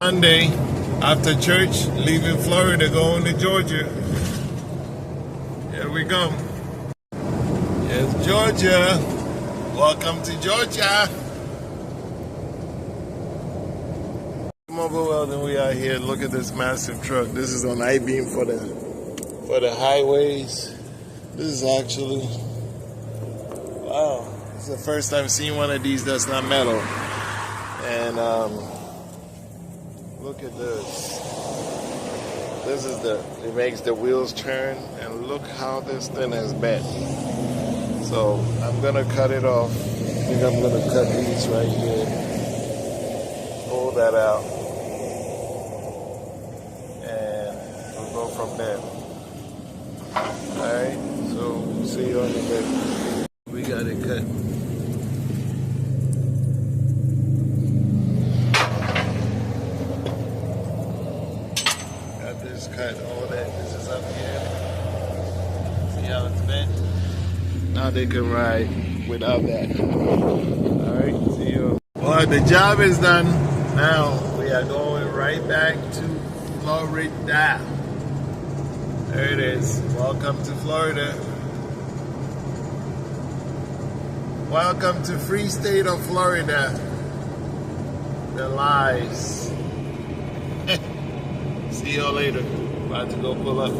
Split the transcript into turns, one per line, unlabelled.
Sunday after church, leaving Florida, going to Georgia. Here we go. Yes, Georgia. Welcome to Georgia. Mobile Welding, we are here. Look at this massive truck. This is on I-beam for the highways. This is actually, wow, it's the first time seeing one of these that's not metal. And look at this. This is it makes the wheels turn, and look how this thing has bent. So I'm gonna cut it off. I think I'm gonna cut these right here. Pull that out. And we'll go from there. Alright, so see you on the bed. We got it cut. Got this cut, all that. This is up here. See how it's bent? Now they can ride without that. Alright, see you. Well, the job is done. Now we are going right back to Florida. There it is. Welcome to Florida. Welcome to free state of Florida. The lies. See you later. About to go pull up.